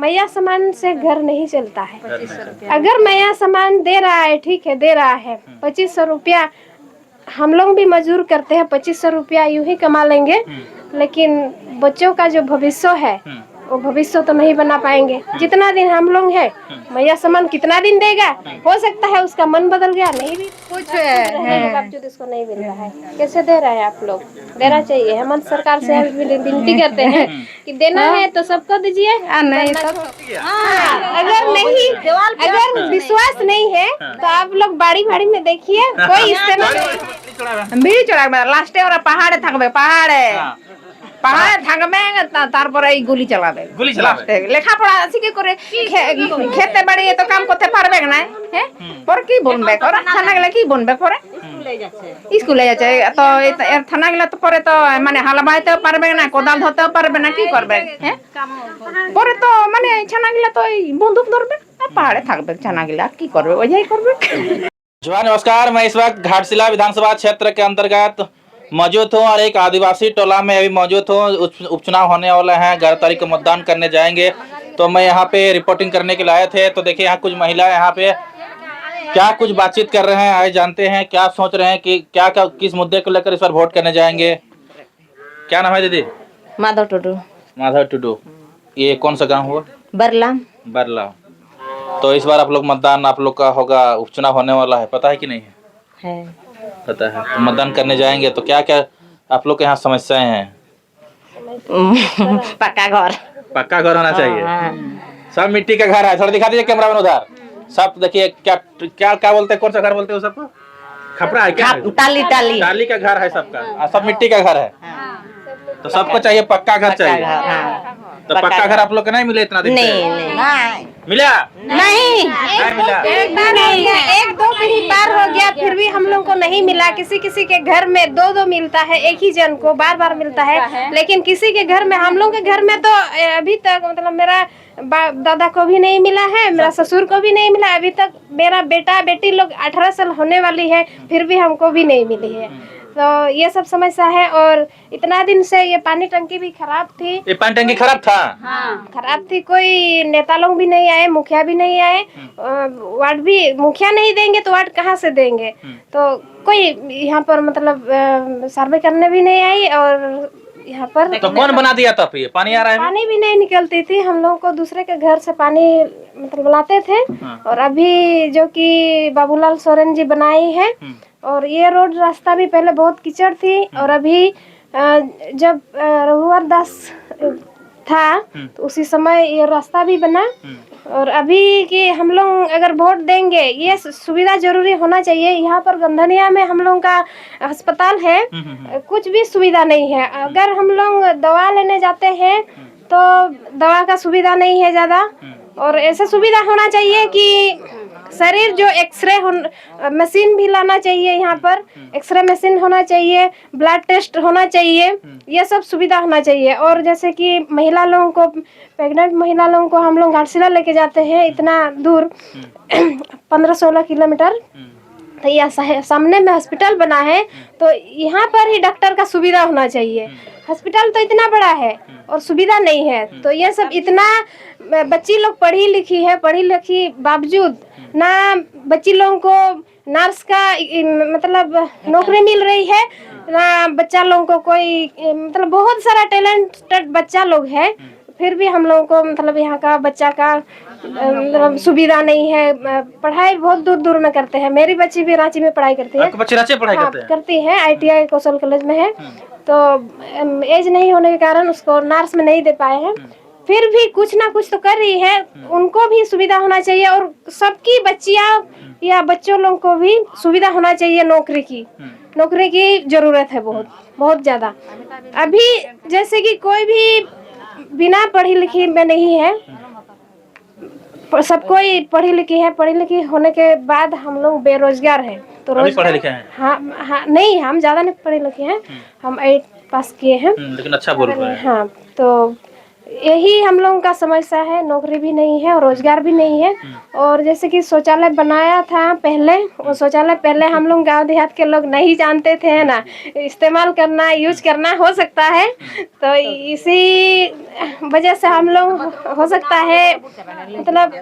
मैया सामान से घर नहीं चलता है। अगर मैया सामान दे रहा है, ठीक है, दे रहा है 2500 रुपया, हम लोग भी मजदूर करते हैं, 2500 रुपया यूं ही कमा लेंगे, लेकिन बच्चों का जो भविष्य है वो भविष्य तो नहीं बना पाएंगे। जितना दिन हम लोग हैं, मैया सामान कितना दिन देगा? हो सकता है उसका मन बदल गया, नहीं भी कुछ है बावजूद इसको नहीं मिल रहा है। कैसे दे रहे हैं आप लोग? देना चाहिए। हम सरकार से विनती करते हैं कि देना है तो सबको दीजिए, नहीं तो अगर विश्वास नहीं है तो आप लोग बाड़ी बाड़ी में देखिए, कोई इस्तेमाल बीड़ी चढ़ा लास्टे और पहाड़े थकबे पहाड़े थकबे तारपरे गुली चलाबे लेखापड़ा শিখে করে খেতে বাড়ি তো কাম করতে পারবে না হ্যাঁ পরে কি বলবে করে থানা গেলে কি বলবে পরে স্কুলে যাচ্ছে তো থানা গেলে তো পরে তো মানে হাল বাড়াইতেও পারবে না, কোদাল ধরতেও পারবে না, কি করবে হ্যাঁ পরে তো মানে ছানা গেলে তো বন্দুক ধরবে আর পাহাড়ে থাকবে ছানা গেলে আর কি করবে ওইটাই করবে। जवान नमस्कार, मैं इस वक्त घाटशिला विधानसभा क्षेत्र के अंतर्गत मौजूद हूँ और एक आदिवासी टोला में अभी मौजूद हूँ। उपचुनाव होने वाला है, 11 तारीख को मतदान करने जाएंगे, तो मैं यहाँ पे रिपोर्टिंग करने के लिए आए थे। तो देखिए यहाँ कुछ महिला यहाँ पे क्या कुछ बातचीत कर रहे हैं, आए जानते हैं क्या सोच रहे हैं कि क्या किस मुद्दे को लेकर इस बार वोट करने जाएंगे। क्या नाम है दीदी? माधव टुडू। माधव टुडू। ये कौन सा गाँव हुआ? बरला। बरला। तो इस बार आप लोग मतदान आप लोग का होगा, उपचुनाव होने वाला है, पता है कि नहीं है? पता है। तो मतदान करने जाएंगे तो क्या क्या आप लोग के यहाँ समस्याएं हैं? पक्का घर। पक्का घर होना चाहिए। सब मिट्टी का घर है। थोड़ा दिखा दीजिए कैमरा मैन उधर। सब देखिए क्या क्या क्या बोलते हैं, कौन सा घर बोलते हैं सबको? खपरा है क्या? टाली टाली टाली का घर है सबका, सब मिट्टी का घर है। तो सबको चाहिए पक्का घर चाहिए। तो पक्का घर आप लोग को नहीं मिले इतना दिन? नहीं मिला नहीं मिला। एक दो पीढ़ी पार हो गया फिर भी हम लोग को नहीं मिला। किसी किसी के घर में दो दो मिलता है, एक ही जन को बार बार मिलता है, लेकिन किसी के घर में, हम लोग के घर में तो अभी तक मतलब मेरा दादा को भी नहीं मिला है, मेरा ससुर को भी नहीं मिला अभी तक। मेरा बेटा बेटी लोग 18 साल होने वाली है, फिर भी हमको भी नहीं मिली है। तो ये सब समस्या है। और इतना दिन से ये पानी टंकी भी खराब थी। ये पानी टंकी खराब था? हाँ खराब थी। कोई नेता लोग भी नहीं आए, मुखिया भी नहीं आए, वार्ड भी मुखिया नहीं देंगे तो वार्ड कहाँ से देंगे। तो कोई यहाँ पर मतलब सर्वे करने भी नहीं आई। और यहाँ पर तो कौन बना दिया था? ये पानी आ रहा है? पानी भी नहीं निकलती थी, हम लोग को दूसरे के घर से पानी मतलब बुलाते थे। और अभी जो कि बाबूलाल सोरेन जी बनाई है, और ये रोड रास्ता भी पहले बहुत कीचड़ थी। और अभी जब रघुवर दास था तो उसी समय ये रास्ता भी बना। और अभी कि हम लोग अगर वोट देंगे, ये सुविधा जरूरी होना चाहिए। यहाँ पर गंधनिया में हम लोग का अस्पताल है, कुछ भी सुविधा नहीं है। अगर हम लोग दवा लेने जाते हैं तो दवा का सुविधा नहीं है ज़्यादा। और ऐसा सुविधा होना चाहिए कि शरीर जो एक्सरे मशीन भी लाना चाहिए, यहाँ पर एक्सरे मशीन होना चाहिए, ब्लड टेस्ट होना चाहिए, ये सब सुविधा होना चाहिए। और जैसे कि महिला लोगों को, प्रेग्नेंट महिला लोगों को हम लोग घाटशिला लेके जाते हैं इतना दूर 15-16 किलोमीटर, तो यह सामने में हॉस्पिटल बना है, तो यहाँ पर ही डॉक्टर का सुविधा होना चाहिए। हॉस्पिटल तो इतना बड़ा है और सुविधा नहीं है। तो ये सब इतना बच्ची लोग पढ़ी लिखी है, पढ़ी लिखी बावजूद ना बच्ची लोगों को नर्स का मतलब नौकरी मिल रही है, ना बच्चा लोगों को कोई मतलब बहुत सारा टैलेंटेड बच्चा लोग है, फिर भी हम लोगों को मतलब यहाँ का बच्चा का मतलब सुविधा नहीं है। पढ़ाई बहुत दूर दूर में करते हैं। मेरी बच्ची भी रांची में पढ़ाई करती है। बच्ची रांची पढ़ाई करती है, ITI कौशल कॉलेज में है। तो एज नहीं होने के कारण उसको नर्स में नहीं दे पाए हैं, फिर भी कुछ ना कुछ तो कर रही है। उनको भी सुविधा होना चाहिए और सबकी बच्चियां या बच्चों लोगों को भी सुविधा होना चाहिए। नौकरी की जरूरत है बहुत बहुत ज्यादा। अभी जैसे कि कोई भी बिना पढ़ी लिखी में नहीं है, सब कोई पढ़ी लिखी है। पढ़ी लिखी होने के बाद हम लोग बेरोजगार हैं। तो रोज पढ़े लिखे हैं? हाँ नहीं, हम ज्यादा नहीं पढ़े लिखे हैं, हम 8 पास किए हैं। लेकिन अच्छा बोल रहे हैं। हाँ, तो यही हम लोगों का समस्या है, नौकरी भी नहीं है और रोजगार भी नहीं है। और जैसे कि शौचालय बनाया था पहले, वो शौचालय पहले हम लोग गांव देहात के लोग नहीं जानते थे, है ना, इस्तेमाल करना, यूज करना हो सकता है। तो इसी वजह से हम लोग हो सकता है मतलब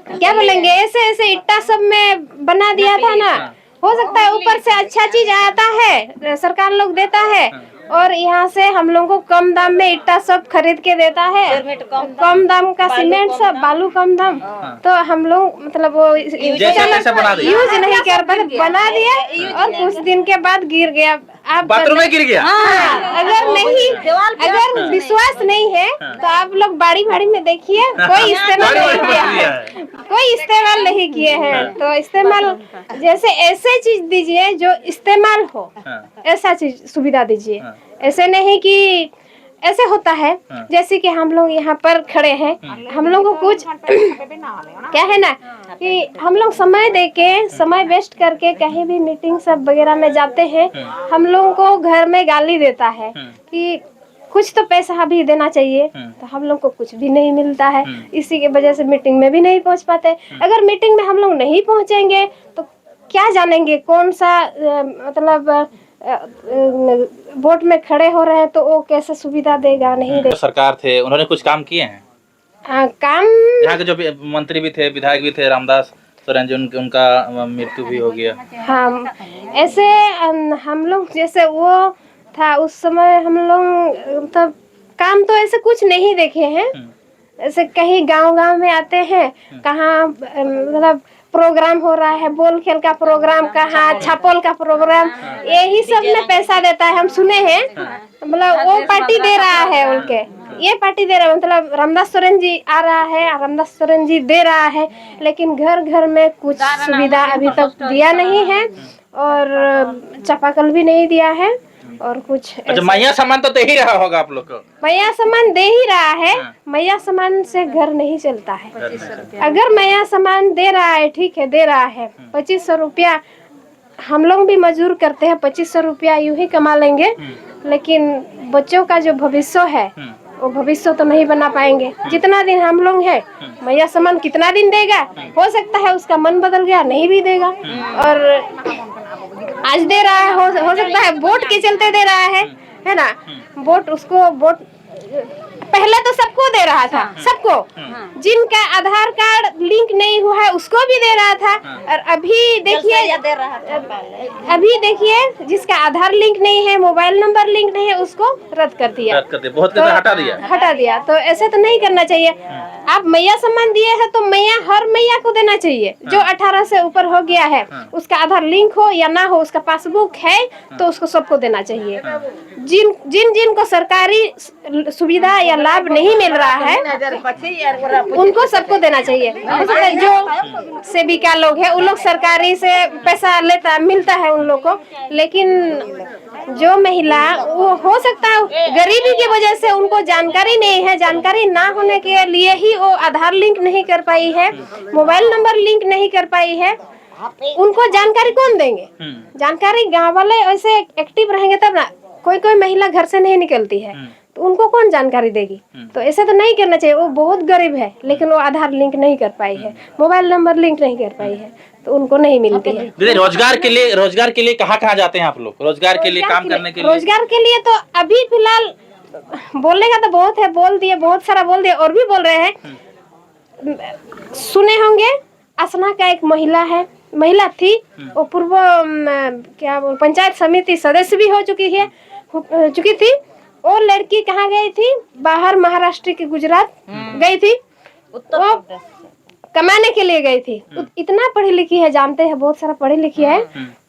क्या बोलेंगे, ऐसे ऐसे इट्टा सब में बना दिया था ना, हो सकता है ऊपर से अच्छा चीज आता है, सरकार लोग देता है और यहाँ से हम लोग को कम दाम में इट्टा सब खरीद के देता है, कम दाम का सीमेंट सब, बालू कम दाम। तो हम लोग मतलब वो यूज नहीं कर पाते, बना दिया और कुछ दिन के बाद गिर गया। आप बाथरूम में गिर गया। अगर विश्वास नहीं है तो आप लोग बाड़ी भाड़ी में देखिए, कोई इस्तेमाल नहीं किया है, कोई इस्तेमाल नहीं किए हैं। तो इस्तेमाल जैसे ऐसे चीज दीजिए जो इस्तेमाल हो, ऐसा चीज सुविधा दीजिए। ऐसे नहीं कि ऐसे होता है जैसे कि हम लोग यहाँ पर खड़े हैं, हम लोग को कुछ क्या है ना कि हम लोग समय देके, समय वेस्ट करके कहीं भी मीटिंग सब वगैरह में जाते हैं, हम लोगों को घर में गाली देता है कि कुछ तो पैसा भी देना चाहिए, तो हम लोग को कुछ भी नहीं मिलता है। इसी की वजह से मीटिंग में भी नहीं पहुंच पाते। अगर मीटिंग में हम लोग नहीं पहुंचेंगे तो क्या जानेंगे कौन सा मतलब वोट में खड़े हो रहे हैं तो वो कैसे सुविधा देगा, नहीं देगा। सरकार थे, उन्होंने कुछ काम किए हैं? काम यहाँ के जो मंत्री भी थे, विधायक भी थे, रामदास सोरेन जी, उनका मृत्यु भी हो गया। हाँ, ऐसे हम लोग जैसे वो था उस समय, हम लोग मतलब काम तो ऐसे कुछ नहीं देखे हैं। ऐसे कहीं गांव में आते हैं, कहाँ मतलब प्रोग्राम हो रहा है, बोल खेल का प्रोग्राम, कहाँ छापोल का प्रोग्राम, यही सब में पैसा देता है, हम सुने हैं। मतलब वो पार्टी दे रहा है उनके, ये पार्टी दे रहा है, मतलब रामदास सोरेन जी आ रहा है, रामदास सोरेन जी दे रहा है, लेकिन घर घर में कुछ सुविधा अभी तक दिया नहीं है और चापाकल भी नहीं दिया है और कुछ। अच्छा, मैया सामान तो दे ही रहा होगा आप लोग को? मैया सामान दे ही रहा है, मैया सामान से घर नहीं चलता है। अगर मैया सामान दे रहा है, ठीक है, दे रहा है 2500 रुपया, हम लोग भी मजदूर करते हैं, 2500 रुपया यूं ही कमा लेंगे, लेकिन बच्चों का जो भविष्य है वो भविष्य तो नहीं बना पाएंगे। जितना दिन हम लोग हैं, मैया सामान कितना दिन देगा? हो सकता है उसका मन बदल गया, नहीं भी देगा। और आज दे रहा है, हो सकता है वोट के चलते दे रहा है ना। वोट उसको, वोट पहले तो सबको दे रहा था, सबको, जिनका आधार कार्ड लिंक नहीं हुआ है उसको भी दे रहा था। और अभी देखिए जिसका आधार लिंक नहीं है, मोबाइल नंबर लिंक नहीं है, उसको रद्द कर दिया, बहुत तो हटा दिया। तो ऐसे तो नहीं करना चाहिए। आप मैया सम्मान दिए हैं तो मैया, हर मैया को देना चाहिए जो 18 से ऊपर हो गया है, उसका आधार लिंक हो या ना हो, उसका पासबुक है तो उसको सबको देना चाहिए। जिन को सरकारी सुविधा या लाभ नहीं मिल रहा है उनको सबको देना चाहिए। जो सेविका लोग है उन लोग सरकारी से पैसा मिलता है उन लोग को, लेकिन जो महिला, वो हो सकता है गरीबी की वजह से उनको जानकारी नहीं है, जानकारी ना होने के लिए ही वो आधार लिंक नहीं कर पाई है, मोबाइल नंबर लिंक नहीं कर पाई है। उनको जानकारी कौन देंगे? जानकारी गाँव वाले ऐसे एक्टिव रहेंगे तब ना। कोई महिला घर से नहीं निकलती है तो उनको कौन जानकारी देगी? तो ऐसे तो नहीं करना चाहिए। वो बहुत गरीब है लेकिन वो आधार लिंक नहीं कर पाई है, मोबाइल नंबर लिंक नहीं कर पाई है, तो उनको नहीं मिलती है। दीदी, रोजगार के लिए कहाँ जाते हैं आप लोग? रोजगार के लिए, काम करने के लिए? रोजगार के लिए तो अभी फिलहाल बोलने का तो बहुत है, बोल दिए, बहुत सारा बोल दिए, और भी बोल रहे हैं। सुने होंगे असना का एक महिला थी, वो पूर्व क्या पंचायत समिति सदस्य भी हो चुकी थी। वो लड़की कहाँ गई थी? बाहर महाराष्ट्र के गुजरात गई थी, वो कमाने के लिए गई थी। इतना पढ़ी लिखी है, जानते हैं, बहुत सारा पढ़ी लिखी है,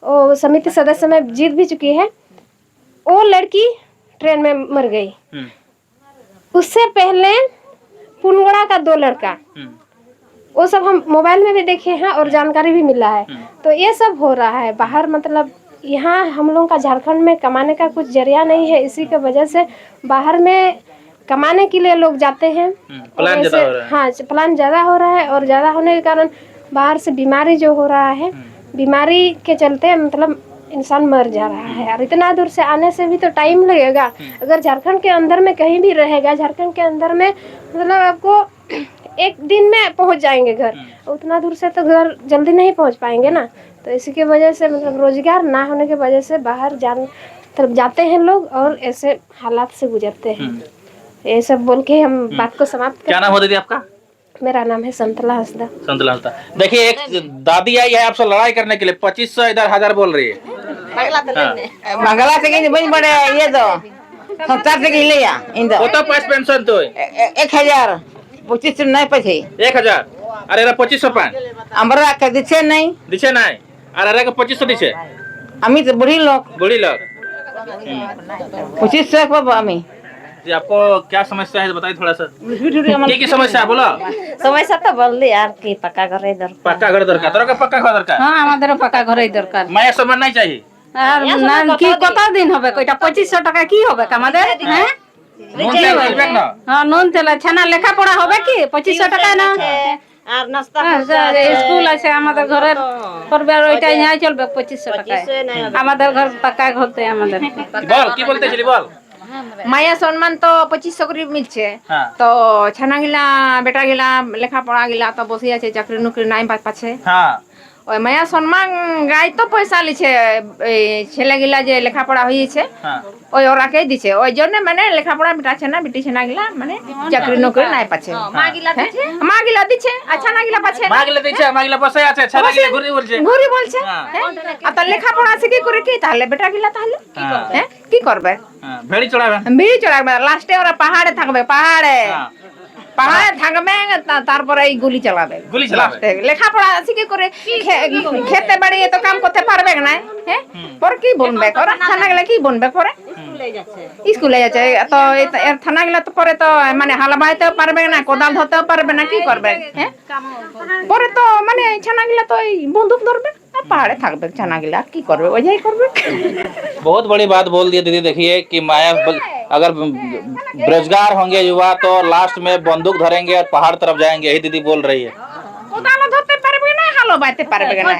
वो समिति सदस्य में जीत भी चुकी है। वो लड़की ट्रेन में मर गई। उससे पहले पुनगड़ा का 2 लड़का, वो सब हम मोबाइल में भी देखे हैं और जानकारी भी मिला है। तो ये सब हो रहा है बाहर, मतलब यहाँ हम लोगों का झारखंड में कमाने का कुछ जरिया नहीं है, इसी की वजह से बाहर में कमाने के लिए लोग जाते हैं। प्लान ज़्यादा हो रहा है। हाँ, प्लान ज़्यादा हो रहा है और ज़्यादा होने के कारण बाहर से बीमारी जो हो रहा है, बीमारी के चलते मतलब इंसान मर जा रहा है। और इतना दूर से आने से भी तो टाइम लगेगा। अगर झारखंड के अंदर में कहीं भी रहेगा, झारखंड के अंदर में मतलब आपको एक दिन में पहुंच जाएंगे घर। उतना दूर से तो घर जल्दी नहीं पहुंच पाएंगे ना। तो इसी की वजह से मतलब रोजगार ना होने की वजह से बाहर तरफ जाते हैं लोग और ऐसे हालात से गुजरते हैं। ये सब बोल के हम बात को समाप्त क्या नाम हो दीदी आपका? मेरा नाम है संतला हंसदा। संतला हंसदा। देखिए एक दादी आई है आपसे लड़ाई करने के लिए, 2500 इधर 1000 बोल रही है। मंगला से कहीं बन पड़े ये तो 70 से ले या इंदो কত পাস পেনশন তুই? 1000 25 नहीं पैसे 1000 আর এরা 2500 পান আমরা কে দিচ্ছে নাই দিছে নাই আর এরা 2500 দিছে আমি তো বুড়ি লোক बुढ़ी लोग। 2500 পাবো আমি जी आपको क्या समस्या है बताइए थोड़ा सा। की समस्या है बोलो। समस्या तो बोल यार की पक्का घर इधर पक्का घर दरकार तोरा के पक्का घर दरकार হ্যাঁ আমাদেরও পাকা ঘরেই দরকার। मैं समान नहीं चाहिए। আর না কি কত দিন হবে কয়টা 2500 টাকা কি হবে আমাদের? হ্যাঁ नून तेल मिलबे ना। হ্যাঁ নুন তেল ছানা লেখাপড়া হবে কি 2500 টাকা না? আর নাস্তা স্কুল আছে আমাদের ঘরের পরিবার ওইটাই নাই চলবে 2500 টাকায়। আমাদের ঘর পাকা ঘরতে আমাদের बोल की बोलते चली बोल। माया सम्मान तो 2500 করে মিলছে। हाँ। তো ছানা গিলা বেটা গিলা লেখাপড়া গিলা তো বসে আছে, চাকরি নকরি নাই পাচ্ছে। हाँ ওই মায়া সম্মান গাই তো পয়সা লিছে, এই ছেলে গিলা যে লেখাপড়া হয়েছে हाँ ওই ওরাকেই দিছে। ওই জন্য মানে লেখাপড়া বেটাছে না, বেটি ছেনা গিলা মানে চাকরি নকরি নাই পাচ্ছে। মা গিলা দিচ্ছে আর ছানা গিলা পাচ্ছে না। মাগলে দিছে মাগলে বসে আছে ছাড়া গিয়ে ঘুরি বলছে। ঘুরি বলছে। হ্যাঁ। আর তো লেখাপড়া আছে কি করে কি তাহলে বেটা গিলা তাহলে হ্যাঁ কি করবে? हाँ भेड़ी चढ़ावे। বিড়ি চড়াবে, লাস্টে ওরা পাহাড়ে থাকবে, পাহাড়ে हाँ পাহাড়ে থাকবে তারপরে এই গুলি চালাবে। গুলি চালাবে। লাস্টে লেখাপড়া আছে কি করে খেতে বাড়ি এত কাম করতে পারবে না। হ্যাঁ পরে কি বলবে ওরা থানা গেলে কি বলবে পরে স্কুলে যাচ্ছে তো এর থানা গেলে তো পরে তো মানে হাল বাইতেও পারবে না, কোদাল ধরতেও পারবে না, কি করবে? হ্যাঁ পরে তো মানে ছানা গিলা তো এই বন্দুক ধরবে আর পাহাড়ে থাকবে ছানা গিলা কি করবে? ওই যাই করবে। बहुत बड़ी बात बोल दी दीदी। देखिए कि माया अगर बेरोजगार होंगे युवा तो लास्ट में बंदूक धरेंगे और पहाड़ तरफ जाएंगे, यही दीदी बोल रही है। কোদাল ধরতে পারবে না, হালো বাইতে পারবে না,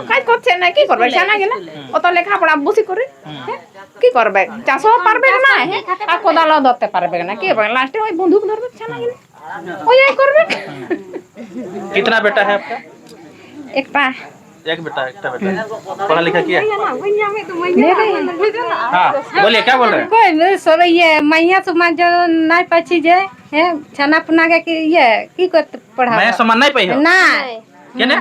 কাজ করছে না, কি করবে? ছানা গেলে অত লেখাপড়া বুঝি করে হ্যাঁ, কি করবে? চাষও পারবে না হ্যাঁ, আর কোদালও ধরতে পারবে না, কি করবে? লাস্টে ওই বন্দুক ধরবে ছানা গেলে ওই যাই করবে। कितना बेटा है आपका? একটা एक बेटा पढ़ा लिखा किया? हाँ बोलिए क्या बोल रहे हैं? কই সরে ইয়ে মাইয়া তোমার যে নাই পাচ্ছি যে হ্যাঁ ছানা পুনা के ইয়ে কি করতে পড়াবো मैं सम्मान नहीं पाई हो না क्या ना?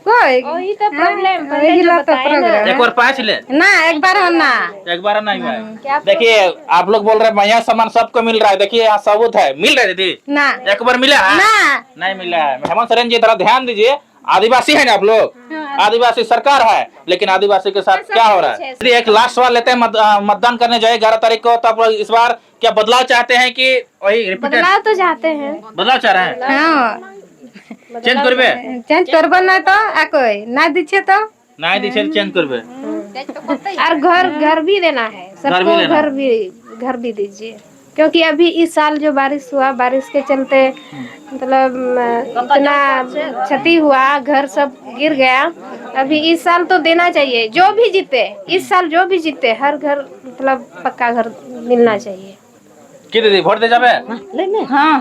কই वही तो प्रॉब्लम এগুলা তো প্রোগ্রাম एक बार पाँच ले না একবার না एक बार नहीं हुआ है। देखिए आप लोग बोल रहे हैं महिला सम्मान सबको मिल रहा है। देखिए यहाँ सबूत है, मिल रहा है दीदी। না एक बार मिला है? না नहीं मिला है। हेमंत सोरेन जी थोड़ा ध्यान दीजिए, आदिवासी है ना आप लोग, आदिवासी सरकार है लेकिन आदिवासी के साथ क्या हो रहा है? यदि एक लास्ट सवाल लेते हैं, मतदान करने जाए 11 तारीख को, तो आप लोग इस बार क्या बदलाव चाहते हैं कि वही रिपीटेड बदलाव तो चाहते हैं। बदलाव चाह रहे हैं? হ্যাঁ चेंज करबे? চেঞ্জ করব না তো একই না দিচ্ছে তো नहीं दीजिए चेंज करबे। और घर भी देना है सबको, लेना घर भी दीजिए। क्योंकि अभी इस साल जो बारिश हुआ, बारिश के चलते मतलब इतना क्षति हुआ, घर सब गिर गया। अभी इस साल तो देना चाहिए, जो भी जीते इस साल जो भी जीते हर घर मतलब पक्का घर मिलना चाहिए। কি দিদি ভোট দিয়ে যাবে? হ্যাঁ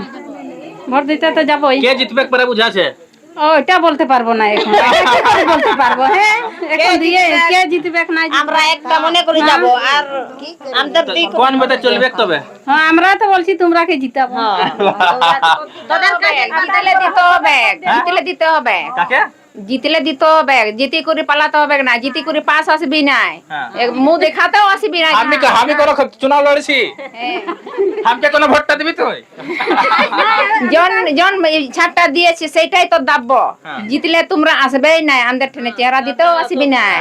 ভোট দিতে তো যাবই কে জিতবে পরে বুঝাছে? ওইটা বলতে পারবো না এখন কি করে বলতে পারবো হ্যাঁ এখন দিয়ে কে জিতবে না জিতবে আমরা একটা মনে করে যাব আর আমাদের দিক কোন বেতে চলবে তবে? হ্যাঁ আমরা তো বলছি তোমরাকে জিতাবো তোদের জিতলে দিতে হবে, জিতলে দিতে হবে, কাকে? জিতলে দিতে হবে, জিতি করে পালাতে হবে না, জিতি করে পাস আসবি নাই, মুখ দেখাতেও আসবি নাই। আমি কোনো চুনাव লড়ছি? हमके কোনো ভোটটা দিবি তুই? জন জন ছাড়টা দিয়েছি সেইটাই তো দাব্য। জিতলে তোমরা আসবেই নাই, আমাদের ঠেনে চেহারা দিতেও আসবি নাই।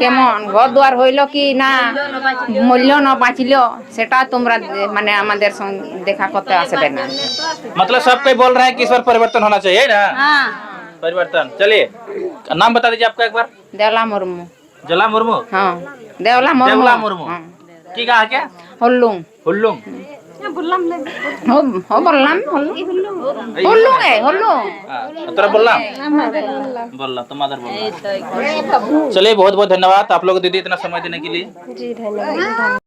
কেমন ঘর দুয়ার হইল কি না, মূল্য না বাঁচিল সেটা তোমরা মানে আমাদের সঙ্গে দেখা করতে আসবে না। मतलब सब कोई बोल रहे हैं कि इस बार परिवर्तन होना चाहिए ना? হ্যাঁ परिवर्तन। चलिए नाम बता दीजिए आपका एक बार। देवला मुर्मू। जला मुर्मू? हाँ देवला मुर्मू। देवला मुर्मू। हाँ। की कहा क्या? हुल्लुंग। हुल्लुंग। हो बोललाम हुल्लू है हुल्लू তোরা বললাম বললাম তো মাদার বললাম। चलिए बहुत बहुत धन्यवाद आप लोग दीदी इतना समय देने के लिए। जी धन्यवाद।